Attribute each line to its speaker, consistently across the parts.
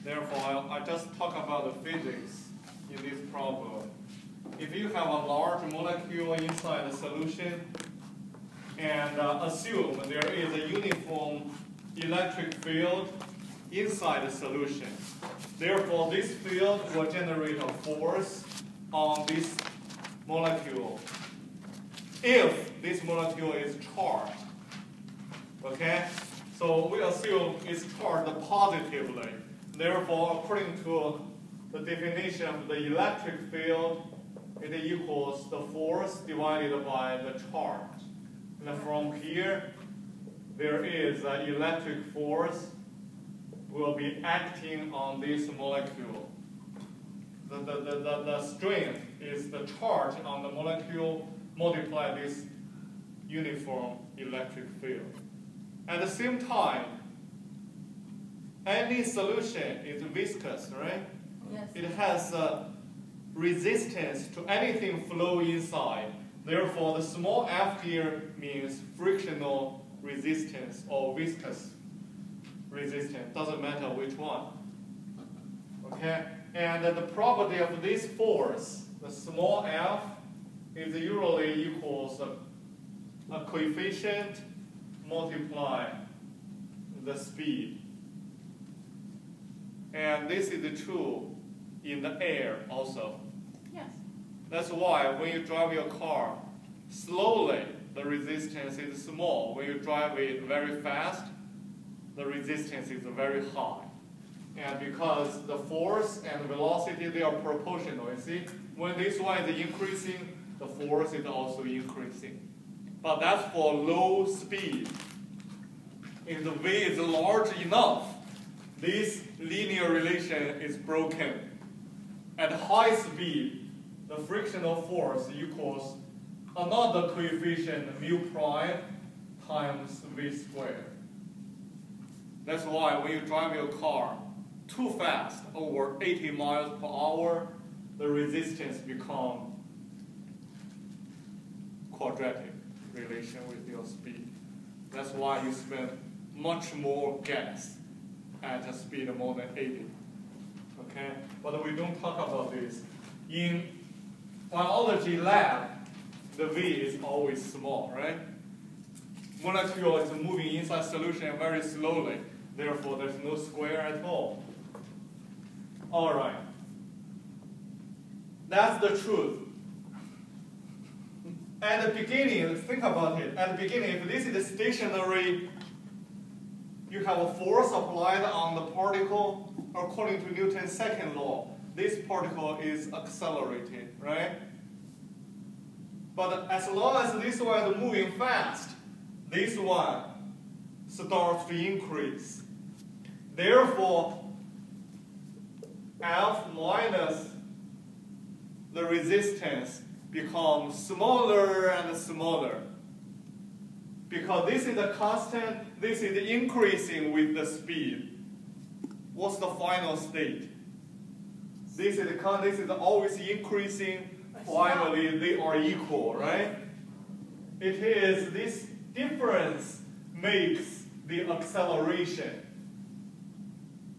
Speaker 1: Therefore, I just talk about the physics in this problem. If you have a large molecule inside the solution, and assume there is a uniform electric field inside the solution. Therefore, this field will generate a force on this molecule if this molecule is charged. Okay? So we assume it's charged positively. Therefore, according to the definition of the electric field, it equals the force divided by the charge. And from here, there is an electric force will be acting on this molecule. The strength is the charge on the molecule multiply this uniform electric field. At the same time, any solution is viscous, right?
Speaker 2: Yes.
Speaker 1: It has resistance to anything flow inside. Therefore, the small f here means frictional resistance or viscous resistance. Doesn't matter which one. Okay? And the property of this force, the small f, is usually equals a coefficient multiply the speed. And this is true in the air also.
Speaker 2: Yes.
Speaker 1: That's why when you drive your car slowly, the resistance is small. When you drive it very fast, the resistance is very high. And because the force and velocity, they are proportional. You see, when this one is increasing, the force is also increasing. But that's for low speed. If the V is large enough, this linear relation is broken. At high speed, the frictional force equals another coefficient mu prime times V squared. That's why when you drive your car too fast, over 80 miles per hour, the resistance becomes quadratic relation with your speed. That's why you spend much more gas at a speed of more than 80. Okay? But we don't talk about this. In biology lab, the V is always small, right? Molecule is moving inside solution very slowly. Therefore, there's no square at all. All right. That's the truth. At the beginning, think about it. At the beginning, if this is stationary, you have a force applied on the particle according to Newton's second law. This particle is accelerated, right? But as long as this one is moving fast, this one starts to increase. Therefore, F minus the resistance becomes smaller and smaller. Because this is a constant, this is increasing with the speed. What's the final state? This is always increasing. Finally, they are equal, right? It is this difference makes the acceleration.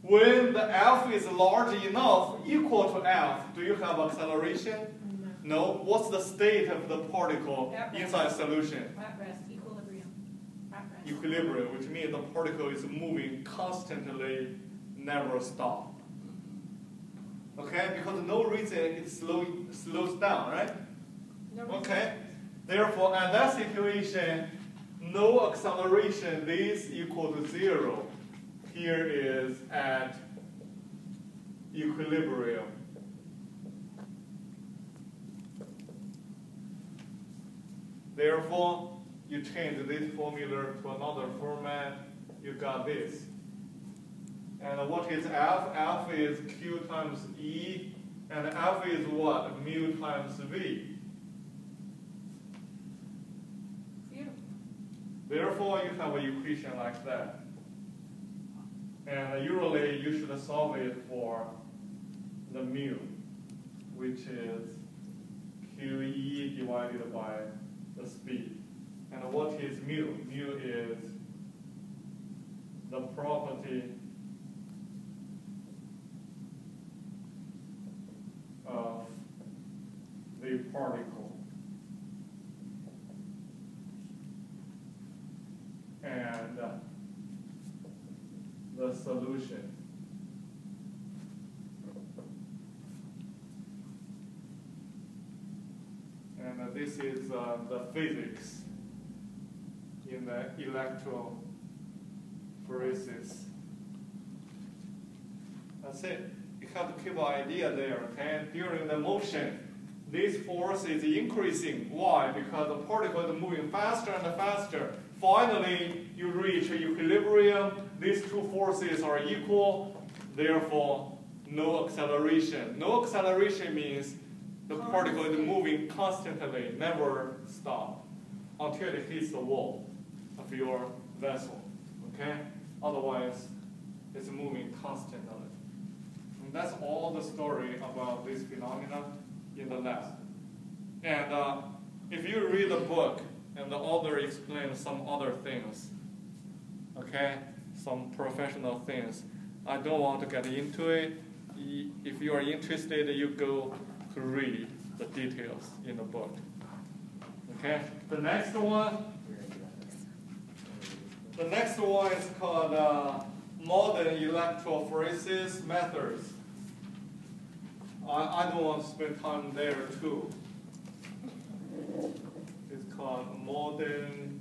Speaker 1: When the F is large enough, equal to F, do you have acceleration? No. What's the state of the particle inside solution?
Speaker 2: At rest, equilibrium. At rest.
Speaker 1: Equilibrium, which means the particle is moving constantly, never stop. Okay? Because no reason it slows down, right?
Speaker 2: No reason.
Speaker 1: Okay? Therefore, at that situation, no acceleration, this equal to 0. Here is at equilibrium. Therefore, you change this formula to another format, you got this. And what is F? F is Q times E, and F is what? Mu times V. Therefore, you have an equation like that. And usually, you should solve it for the mu, which is QE divided by the speed. And what is mu? Mu is the property particle. And the solution. And this is the physics in the electrophoresis. That's it. You have to keep an idea there, okay? During the motion, this force is increasing. Why? Because the particle is moving faster and faster. Finally, you reach equilibrium. These two forces are equal. Therefore, no acceleration. No acceleration means the particle is moving constantly, never stop, until it hits the wall of your vessel, okay? Otherwise, it's moving constantly. And that's all the story about this phenomena in the lab. And if you read the book, and the author explains some other things, okay? Some professional things. I don't want to get into it. If you are interested, you go to read the details in the book. Okay? The next one is called modern electrophoresis methods. I don't want to spend time there too. It's called modern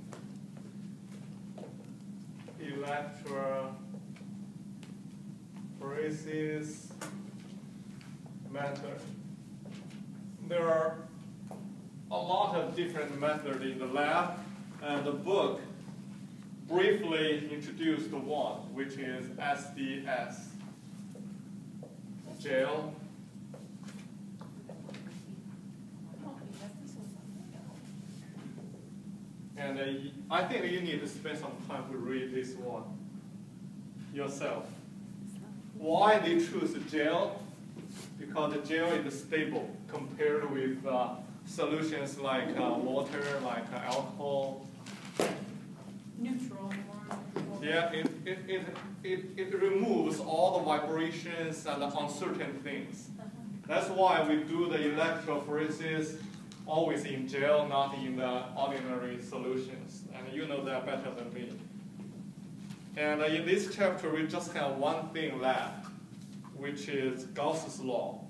Speaker 1: electrophoresis method. There are a lot of different methods in the lab, and the book briefly introduced one, which is SDS, gel. And I think you need to spend some time to read this one yourself. Why they choose gel? Because the gel is stable compared with solutions like water, like alcohol.
Speaker 2: Neutral.
Speaker 1: Yeah, it removes all the vibrations and the uncertain things. That's why we do the electrophoresis always in gel, not in the ordinary solutions. And you know that better than me. And in this chapter, we just have one thing left, which is Gauss's law.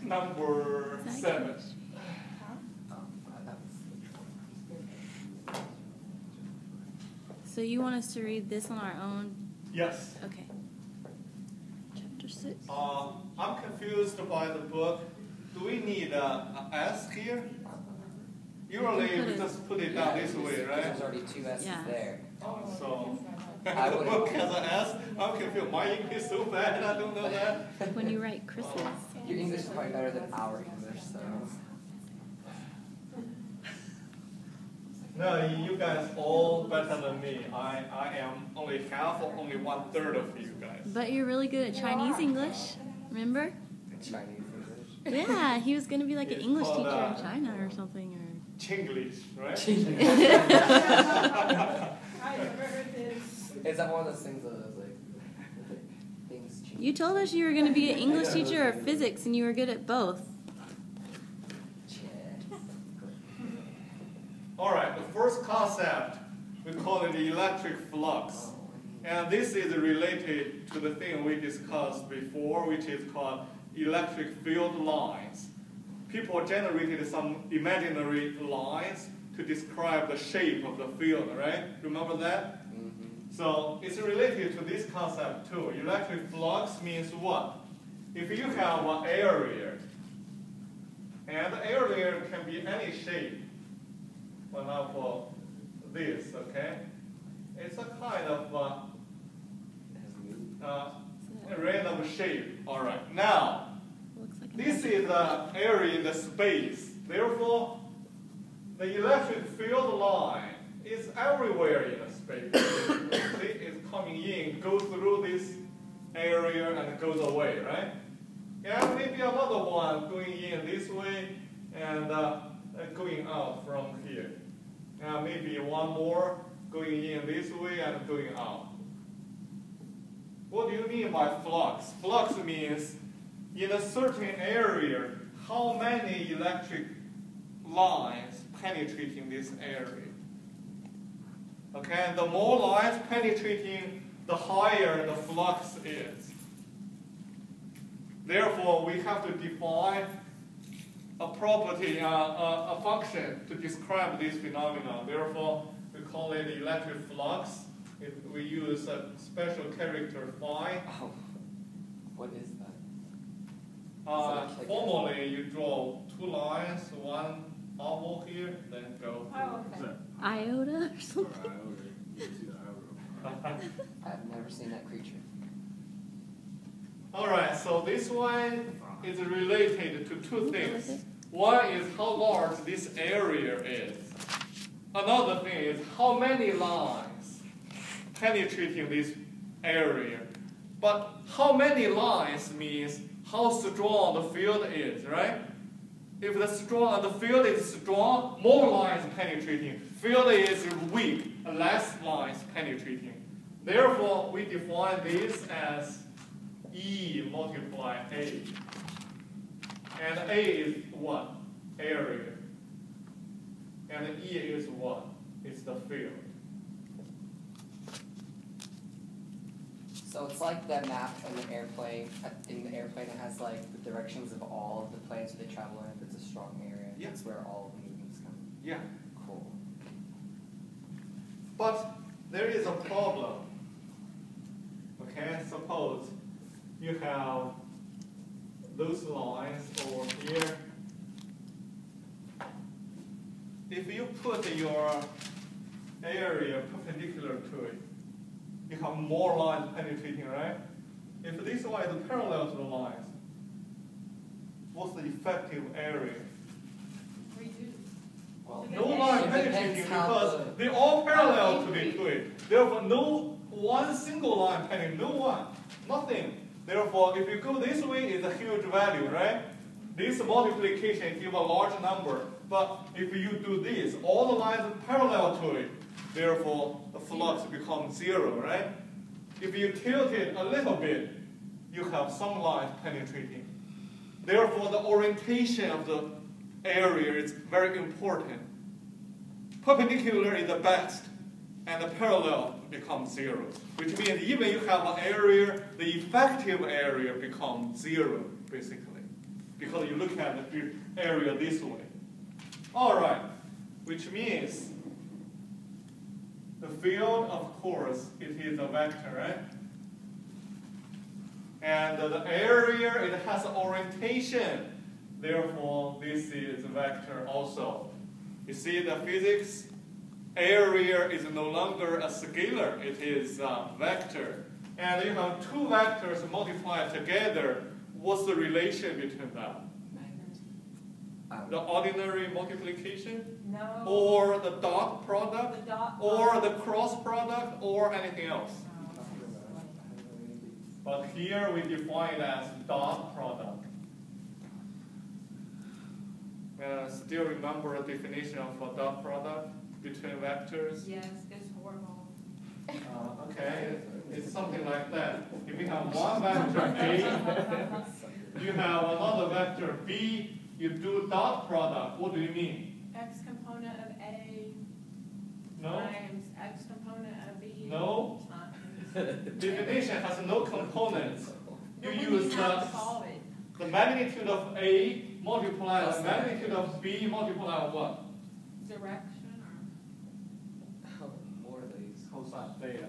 Speaker 1: Number 7.
Speaker 3: So you want us to read this on our own?
Speaker 1: Yes.
Speaker 3: Okay. Chapter 6.
Speaker 1: I'm confused by the book. Do we need an S here? Usually we just put it down this way, right?
Speaker 4: There's already two S's there.
Speaker 1: So
Speaker 4: I
Speaker 1: the
Speaker 4: would-
Speaker 1: book has an S. I'm confused. My English is so bad, I don't know that.
Speaker 3: When you write Chris's.
Speaker 4: Your English is probably better than our English, so.
Speaker 1: No, you guys all better than me. I am only half or only 1/3 of you guys.
Speaker 3: But you're really good at Chinese English, remember?
Speaker 4: Chinese English.
Speaker 3: Yeah, he was going to be like an
Speaker 1: It's
Speaker 3: English
Speaker 1: called,
Speaker 3: teacher in China or something.
Speaker 1: Chinglish, right?
Speaker 2: I never heard this.
Speaker 4: Is that one of those things that is like things change?
Speaker 3: You told us you were going to be an English teacher or physics, and you were good at both.
Speaker 1: All right, the first concept, we call it the electric flux. And this is related to the thing we discussed before, which is called electric field lines. People generated some imaginary lines to describe the shape of the field, right? Remember that?
Speaker 4: Mm-hmm.
Speaker 1: So it's related to this concept too. Electric flux means what? If you have an area, and the area can be any shape, for example, this, okay? It's a kind of a random shape. All right. Now,
Speaker 3: Looks like
Speaker 1: this is the area in the space. Therefore, the electric field line is everywhere in the space. See, it's coming in, goes through this area, and goes away, right? And maybe another one going in this way and going out from here. And maybe one more going in this way and going out. What do you mean by flux? Flux means in a certain area, how many electric lines penetrating this area. Okay, the more lines penetrating, the higher the flux is. Therefore, we have to define a property, a function to describe this phenomenon. Therefore, we call it electric flux. We use a special character phi.
Speaker 4: Oh, what is that?
Speaker 1: Formally, you draw two lines, one oval here, then go.
Speaker 2: Oh, okay.
Speaker 3: Iota or something?
Speaker 4: I've never seen that creature.
Speaker 1: All right, so this one is related to two things. One is how large this area is. Another thing is how many lines penetrating this area. But how many lines means how strong the field is, right? If the field is strong, more lines penetrating. Field is weak, less lines penetrating. Therefore, we define this as E multiply A. And A is what? Area. And E is what? It's the field.
Speaker 4: So it's like that map in the airplane. In the airplane, it has like the directions of all of the planes that they travel in. If it's a strong area,
Speaker 1: Yeah.
Speaker 4: that's where all the movements come.
Speaker 1: Yeah.
Speaker 4: Cool.
Speaker 1: But there is a problem. Okay, suppose you have those lines over here. If you put your area perpendicular to it, you have more lines penetrating, right? If this one is parallel to the lines, what's the effective area?
Speaker 2: Reduce.
Speaker 4: Well,
Speaker 1: No line
Speaker 4: it
Speaker 1: penetrating
Speaker 4: depends how
Speaker 1: because they all parallel to it. Therefore, no one single line penetrating, no one, nothing. Therefore, if you go this way, it's a huge value, right? This multiplication gives a large number. But if you do this, all the lines are parallel to it. Therefore, the flux becomes zero, right? If you tilt it a little bit, you have some lines penetrating. Therefore, the orientation of the area is very important. Perpendicular is the best, and the parallel becomes zero. Which means even you have an area, the effective area becomes zero, basically. Because you look at the area this way. All right, which means the field, of course, it is a vector, right? And the area, it has orientation. Therefore, this is a vector also. You see the physics? Area is no longer a scalar, it is a vector. And you have two vectors multiplied together. What's the relation between them? The ordinary multiplication?
Speaker 2: No.
Speaker 1: Or the dot product?
Speaker 2: The dot
Speaker 1: or
Speaker 2: product.
Speaker 1: the cross product? Or anything else? But here we define it as dot product. Still remember the definition of a dot product between vectors?
Speaker 2: Yes, it's horrible.
Speaker 1: Okay, it's something like that. If you have one vector A, you have another vector B, you do dot product. What do you mean?
Speaker 2: X component of A
Speaker 1: No?
Speaker 2: times X component of B.
Speaker 1: No.
Speaker 2: It's not.
Speaker 1: Definition has no components. You
Speaker 2: But we
Speaker 1: use
Speaker 2: have to solve it.
Speaker 1: the magnitude of A multiply the magnitude of B multiply what?
Speaker 2: Direction or?
Speaker 4: More of these.
Speaker 1: Cosine theta.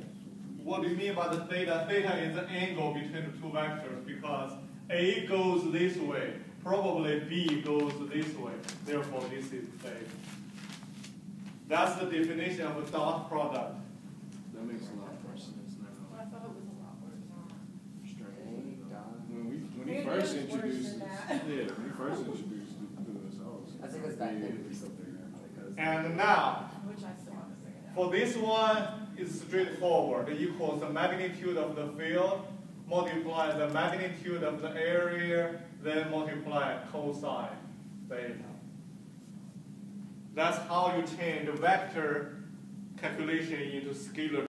Speaker 1: What do you mean by the theta? Theta is the angle between the two vectors because A goes this way. Probably B goes this way. Therefore, this is theta. That's the definition of a dot product.
Speaker 5: That makes a lot more sense
Speaker 2: Well,
Speaker 5: now.
Speaker 2: I thought it was a lot worse.
Speaker 5: When he
Speaker 2: It
Speaker 5: first
Speaker 2: is worse
Speaker 5: introduced
Speaker 2: than
Speaker 5: this,
Speaker 2: that.
Speaker 5: yeah, when he first introduced it to us,
Speaker 4: I think it's back then.
Speaker 1: And now,
Speaker 2: Which I still have to figure out.
Speaker 1: for this one, it's straightforward. It equals the magnitude of the field, multiply the magnitude of the area, then multiply cosine theta. That's how you change the vector calculation into scalar